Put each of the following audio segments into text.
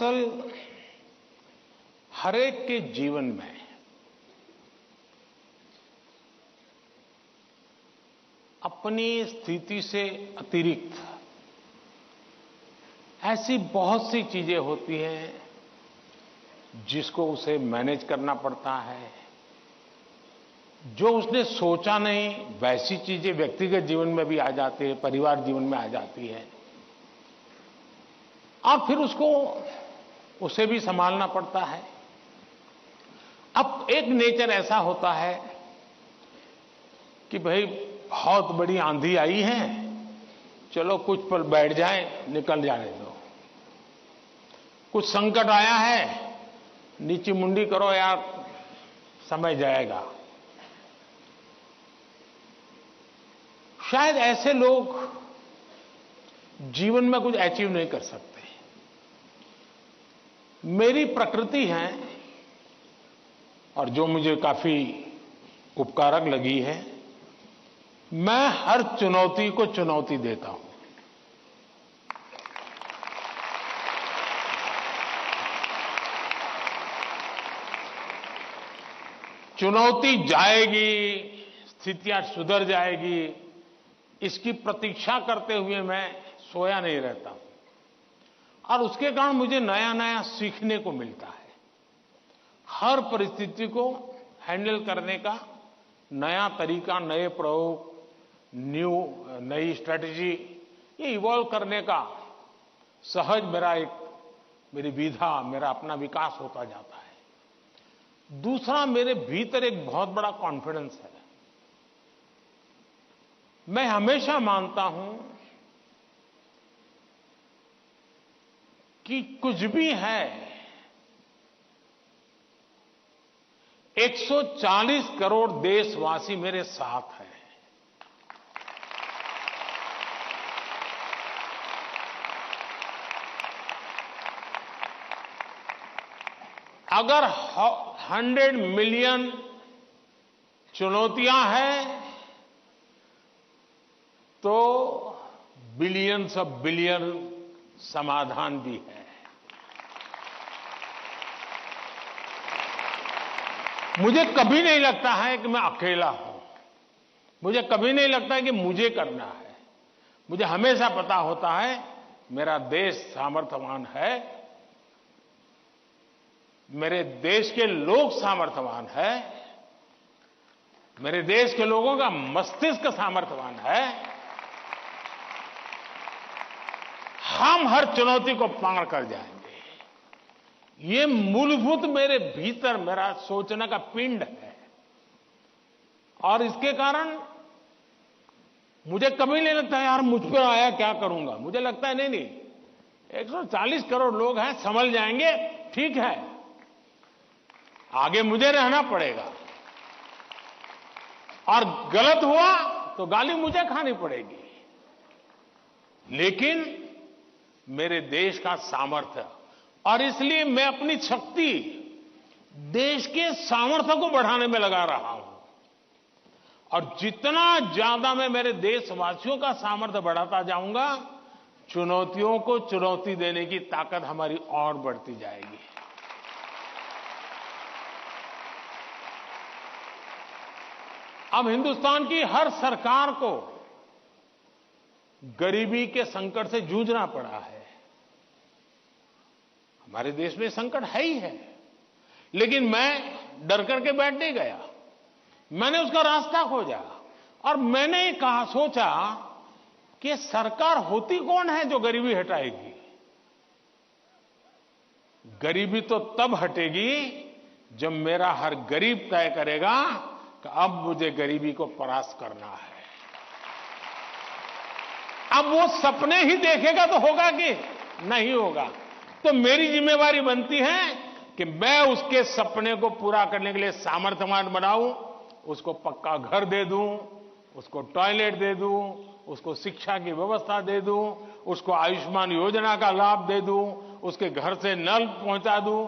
दरअसल हरेक के जीवन में अपनी स्थिति से अतिरिक्त ऐसी बहुत सी चीजें होती हैं जिसको उसे मैनेज करना पड़ता है। जो उसने सोचा नहीं वैसी चीजें व्यक्तिगत जीवन में भी आ जाती है, परिवार जीवन में आ जाती है, और फिर उसे भी संभालना पड़ता है। अब एक नेचर ऐसा होता है कि भाई बहुत बड़ी आंधी आई है, चलो कुछ पल बैठ जाए, निकल जाने दो। कुछ संकट आया है, नीची मुंडी करो यार, समय जाएगा। शायद ऐसे लोग जीवन में कुछ अचीव नहीं कर सकते। मेरी प्रकृति है और जो मुझे काफी उपकारक लगी है, मैं हर चुनौती को चुनौती देता हूं। चुनौती जाएगी, स्थितियां सुधर जाएगी, इसकी प्रतीक्षा करते हुए मैं सोया नहीं रहता, और उसके कारण मुझे नया नया सीखने को मिलता है। हर परिस्थिति को हैंडल करने का नया तरीका, नए प्रयोग, नई स्ट्रेटजी, ये इवॉल्व करने का सहज मेरी विधा, मेरा अपना विकास होता जाता है। दूसरा, मेरे भीतर एक बहुत बड़ा कॉन्फिडेंस है। मैं हमेशा मानता हूं कि कुछ भी है, 140 करोड़ देशवासी मेरे साथ हैं। अगर 100 मिलियन चुनौतियां हैं तो बिलियंस ऑफ बिलियन समाधान भी है। मुझे कभी नहीं लगता है कि मैं अकेला हूं। मुझे कभी नहीं लगता है कि मुझे करना है। मुझे हमेशा पता होता है मेरा देश सामर्थ्यवान है, मेरे देश के लोग सामर्थ्यवान है, मेरे देश के लोगों का मस्तिष्क सामर्थ्यवान है। हम हर चुनौती को पार कर जाएंगे। ये मूलभूत मेरे भीतर मेरा सोचने का पिंड है, और इसके कारण मुझे कभी नहीं लगता यार मुझ पर आया क्या करूंगा। मुझे लगता है नहीं, 140 करोड़ लोग हैं, संभल जाएंगे, ठीक है, आगे मुझे रहना पड़ेगा, और गलत हुआ तो गाली मुझे खानी पड़ेगी, लेकिन मेरे देश का सामर्थ्य, और इसलिए मैं अपनी शक्ति देश के सामर्थ्य को बढ़ाने में लगा रहा हूं। और जितना ज्यादा मैं मेरे देशवासियों का सामर्थ्य बढ़ाता जाऊंगा, चुनौतियों को चुनौती देने की ताकत हमारी और बढ़ती जाएगी। अब हिंदुस्तान की हर सरकार को गरीबी के संकट से जूझना पड़ा है। हमारे देश में संकट है ही है, लेकिन मैं डर करके बैठ नहीं गया। मैंने उसका रास्ता खोजा, और मैंने सोचा कि सरकार होती कौन है जो गरीबी हटाएगी। गरीबी तो तब हटेगी जब मेरा हर गरीब तय करेगा कि अब मुझे गरीबी को परास्त करना है। अब वो सपने ही देखेगा तो होगा कि नहीं होगा। तो मेरी जिम्मेवारी बनती है कि मैं उसके सपने को पूरा करने के लिए सामर्थ्यवान बनाऊं, उसको पक्का घर दे दूं, उसको टॉयलेट दे दूं, उसको शिक्षा की व्यवस्था दे दूं, उसको आयुष्मान योजना का लाभ दे दूं, उसके घर से नल पहुंचा दूं।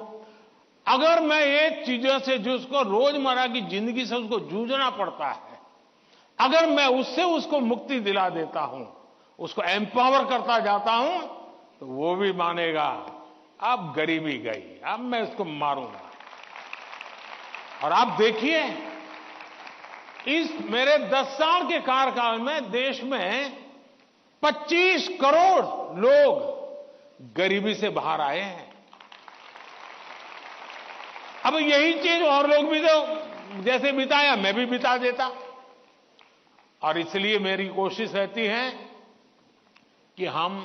अगर मैं ये चीजों से जिसको रोजमर्रा की जिंदगी से उसको जूझना पड़ता है, अगर मैं उससे उसको मुक्ति दिला देता हूं, उसको एम्पावर करता जाता हूं, तो वो भी मानेगा अब गरीबी गई, अब मैं इसको मारूंगा। और आप देखिए, इस मेरे 10 साल के कार्यकाल में देश में 25 करोड़ लोग गरीबी से बाहर आए हैं। अब यही चीज और लोग भी तो जैसे बिताया, मैं भी बिता देता। और इसलिए मेरी कोशिश रहती है कि हम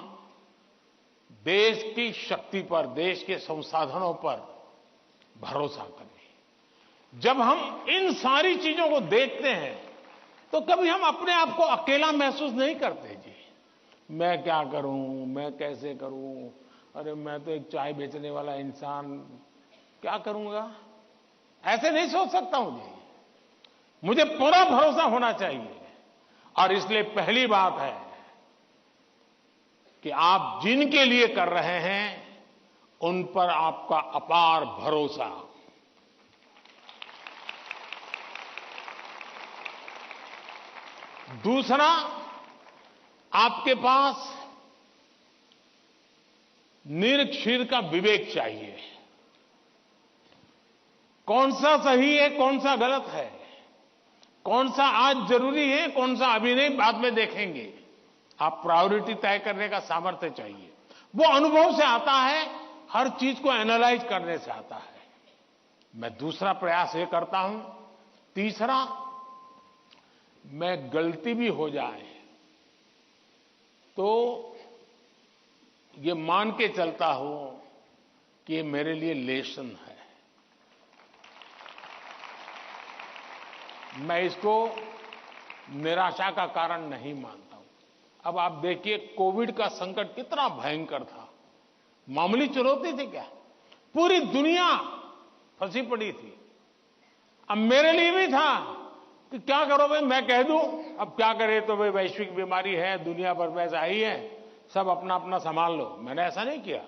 देश की शक्ति पर, देश के संसाधनों पर भरोसा करें। जब हम इन सारी चीजों को देखते हैं तो कभी हम अपने आप को अकेला महसूस नहीं करते। जी, मैं क्या करूं, मैं कैसे करूं, अरे मैं तो एक चाय बेचने वाला इंसान, क्या करूंगा, ऐसे नहीं सोच सकता हूं। जी, मुझे पूरा भरोसा होना चाहिए। और इसलिए पहली बात है कि आप जिनके लिए कर रहे हैं उन पर आपका अपार भरोसा। दूसरा, आपके पास निरक्षीर का विवेक चाहिए। कौन सा सही है, कौन सा गलत है, कौन सा आज जरूरी है, कौन सा अभी नहीं, बाद में देखेंगे। आप प्रायोरिटी तय करने का सामर्थ्य चाहिए। वो अनुभव से आता है, हर चीज को एनालाइज करने से आता है। मैं दूसरा प्रयास ये करता हूं। तीसरा, मैं गलती भी हो जाए तो ये मान के चलता हूं कि ये मेरे लिए लेसन है। मैं इसको निराशा का कारण नहीं मानता हूं। अब आप देखिए, कोविड का संकट कितना भयंकर था। मामूली चुनौती थी क्या? पूरी दुनिया फंसी पड़ी थी। अब मेरे लिए भी था कि क्या करो भाई, मैं कह दूं, अब क्या करे, तो भाई वैश्विक बीमारी है, दुनिया भर में ऐसा ही है, सब अपना अपना संभाल लो। मैंने ऐसा नहीं किया।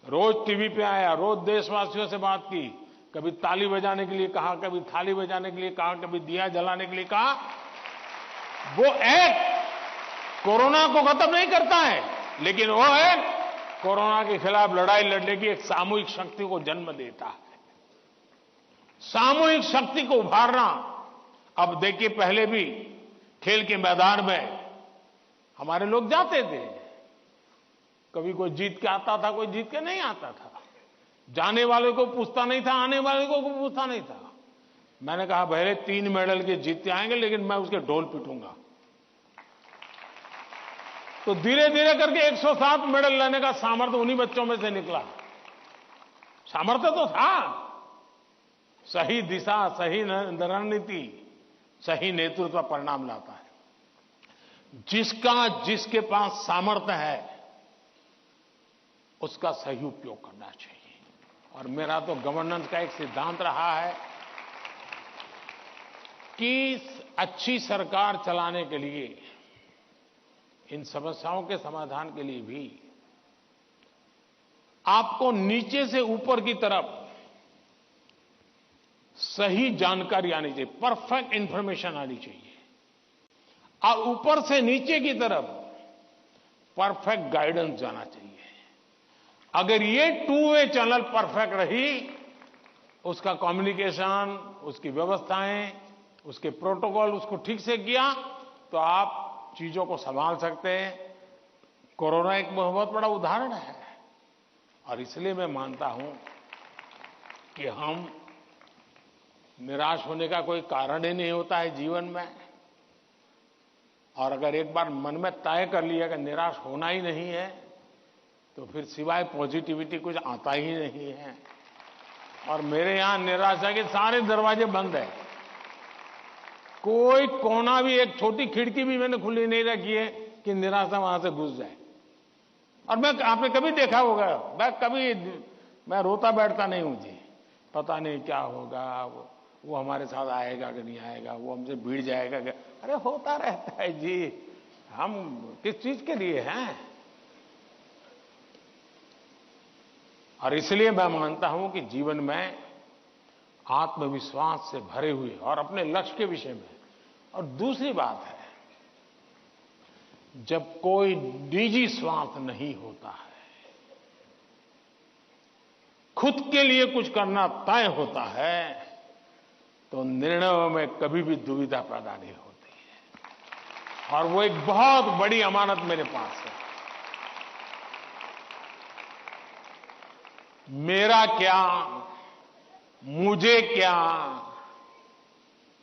रोज टीवी पे आया, रोज देशवासियों से बात की, कभी ताली बजाने के लिए कहा, कभी थाली बजाने के लिए कहा, कभी दिया जलाने के लिए कहा। वो एक्ट कोरोना को खत्म नहीं करता है, लेकिन वो एक्ट कोरोना के खिलाफ लड़ाई लड़ने की एक सामूहिक शक्ति को जन्म देता है। सामूहिक शक्ति को उभारना। अब देखिए, पहले भी खेल के मैदान में हमारे लोग जाते थे, कभी कोई जीत के आता था, कोई जीत के नहीं आता था। जाने वाले को पूछता नहीं था, आने वाले को पूछता नहीं था। मैंने कहा पहले 3 मेडल के जीतते आएंगे, लेकिन मैं उसके ढोल पीटूंगा। तो धीरे धीरे करके 107 मेडल लेने का सामर्थ्य उन्हीं बच्चों में से निकला। सामर्थ्य तो था, सही दिशा, सही रणनीति, सही नेतृत्व परिणाम लाता है। जिसके पास सामर्थ्य है उसका सही उपयोग करना चाहिए। और मेरा तो गवर्नेंस का एक सिद्धांत रहा है कि अच्छी सरकार चलाने के लिए, इन समस्याओं के समाधान के लिए भी आपको नीचे से ऊपर की तरफ सही जानकारी आनी चाहिए, परफेक्ट इंफॉर्मेशन आनी चाहिए, और ऊपर से नीचे की तरफ परफेक्ट गाइडेंस जाना चाहिए। अगर ये 2 वे चैनल परफेक्ट रही, उसका कम्युनिकेशन, उसकी व्यवस्थाएं, उसके प्रोटोकॉल, उसको ठीक से किया, तो आप चीजों को संभाल सकते हैं। कोरोना एक बहुत बड़ा उदाहरण है। और इसलिए मैं मानता हूं कि हम निराश होने का कोई कारण ही नहीं होता है जीवन में। और अगर एक बार मन में तय कर लिया कि निराश होना ही नहीं है, तो फिर सिवाय पॉजिटिविटी कुछ आता ही नहीं है। और मेरे यहां निराशा के सारे दरवाजे बंद हैं। कोई कोना भी, एक छोटी खिड़की भी मैंने खुली नहीं रखी है कि निराशा वहां से घुस जाए। और आपने कभी देखा होगा, मैं रोता बैठता नहीं हूं जी। पता नहीं क्या होगा, वो हमारे साथ आएगा कि नहीं आएगा, वो हमसे भिड़ जाएगा क्या। अरे होता रहता है जी, हम किस चीज के लिए हैं। और इसलिए मैं मानता हूं कि जीवन में आत्मविश्वास से भरे हुए और अपने लक्ष्य के विषय में। और दूसरी बात है, जब कोई निजी स्वार्थ नहीं होता है, खुद के लिए कुछ करना तय होता है तो निर्णयों में कभी भी दुविधा पैदा नहीं होती है, और वो एक बहुत बड़ी अमानत मेरे पास है। मेरा क्या, मुझे क्या,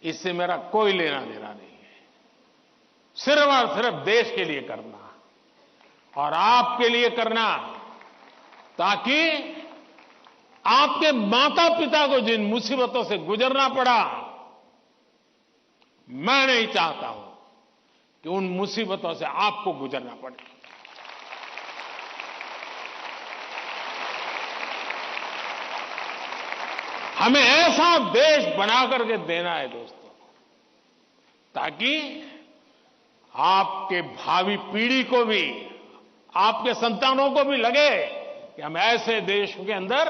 इससे मेरा कोई लेना देना नहीं है। सिर्फ और सिर्फ देश के लिए करना और आपके लिए करना, ताकि आपके माता पिता को जिन मुसीबतों से गुजरना पड़ा, मैं नहीं चाहता हूं कि उन मुसीबतों से आपको गुजरना पड़े। हमें ऐसा देश बना करके देना है दोस्तों, ताकि आपके भावी पीढ़ी को भी, आपके संतानों को भी लगे कि हम ऐसे देश के अंदर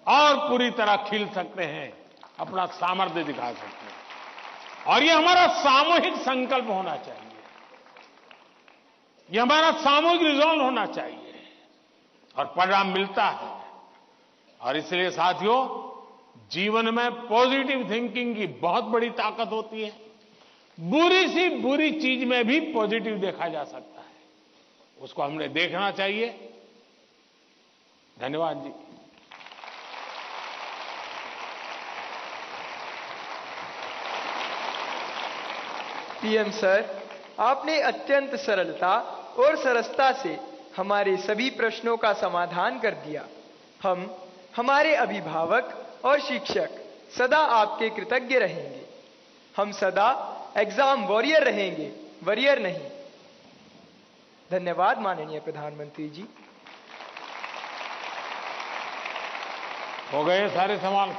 और पूरी तरह खिल सकते हैं, अपना सामर्थ्य दिखा सकते हैं। और ये हमारा सामूहिक संकल्प होना चाहिए, ये हमारा सामूहिक रिजॉल्व होना चाहिए, और परिणाम मिलता है। और इसलिए साथियों, जीवन में पॉजिटिव थिंकिंग की बहुत बड़ी ताकत होती है। बुरी सी बुरी चीज में भी पॉजिटिव देखा जा सकता है, उसको हमने देखना चाहिए। धन्यवाद जी। पीएम सर, आपने अत्यंत सरलता और सरसता से हमारे सभी प्रश्नों का समाधान कर दिया। हम, हमारे अभिभावक और शिक्षक सदा आपके कृतज्ञ रहेंगे। हम सदा एग्जाम वॉरियर रहेंगे, वॉरियर नहीं। धन्यवाद माननीय प्रधानमंत्री जी। हो गए सारे सवाल?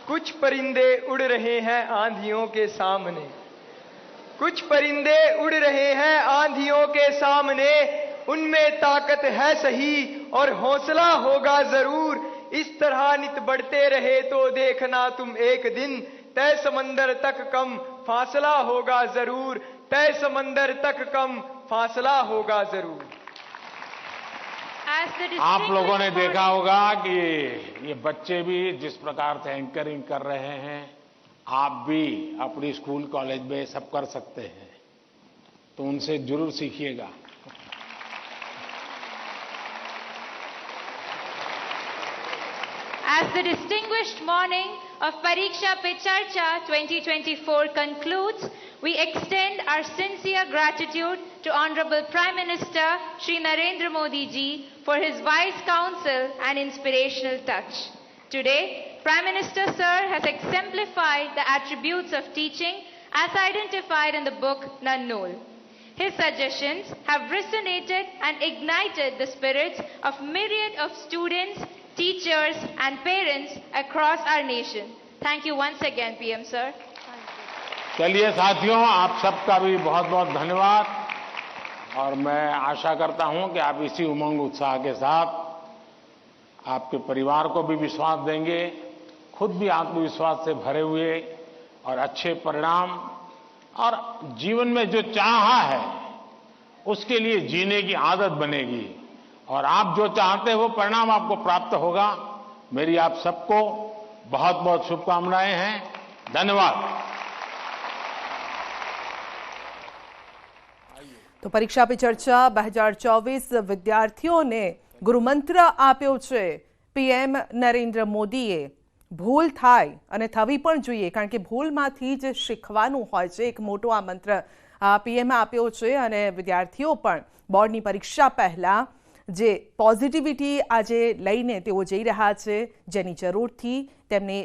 कुछ परिंदे उड़ रहे हैं आंधियों के सामने, कुछ परिंदे उड़ रहे हैं आंधियों के सामने, उनमें ताकत है सही और हौसला होगा जरूर। इस तरह नित बढ़ते रहे तो देखना तुम एक दिन, तय समंदर तक कम फासला होगा जरूर, तय समंदर तक कम फासला होगा जरूर। आप लोगों ने देखा होगा कि ये बच्चे भी जिस प्रकार से एंकरिंग कर रहे हैं, आप भी अपनी स्कूल कॉलेज में सब कर सकते हैं, तो उनसे जरूर सीखिएगा। As the distinguished morning of Pariksha Pe Charcha 2024 concludes, we extend our sincere gratitude to Honorable Prime Minister Shri Narendra Modi ji for his wise counsel and inspirational touch. Today, Prime Minister Sir has exemplified the attributes of teaching as identified in the book Nannol. His suggestions have resonated and ignited the spirits of myriad of students, teachers and parents across our nation. Thank you once again, PM Sir. चलिए साथियों, आप सबका भी बहुत बहुत धन्यवाद, और मैं आशा करता हूं कि आप इसी उमंग उत्साह के साथ आपके परिवार को भी विश्वास देंगे, खुद भी आत्मविश्वास से भरे हुए, और अच्छे परिणाम और जीवन में जो चाहा है उसके लिए जीने की आदत बनेगी, और आप जो चाहते हैं वो परिणाम आपको प्राप्त होगा। मेरी आप सबको बहुत बहुत शुभकामनाएं हैं। धन्यवाद। तो परीक्षा पे चर्चा 2024 વિદ્યાર્થીઓને ગુરુમંત્ર આપ્યો છે પીએમ નરેન્દ્ર મોદીએ। ભૂલ થાય અને થવી પણ જોઈએ, કારણ કે ભૂલમાંથી જ શીખવાનું હોય છે, એક મોટો આ મંત્ર પીએમ આપ્યો છે। અને વિદ્યાર્થીઓ પણ બોર્ડની પરીક્ષા પહેલા જે પોઝિટિવિટી આજે લઈને તેઓ જઈ રહ્યા છે, જેની જરૂરથી તેમને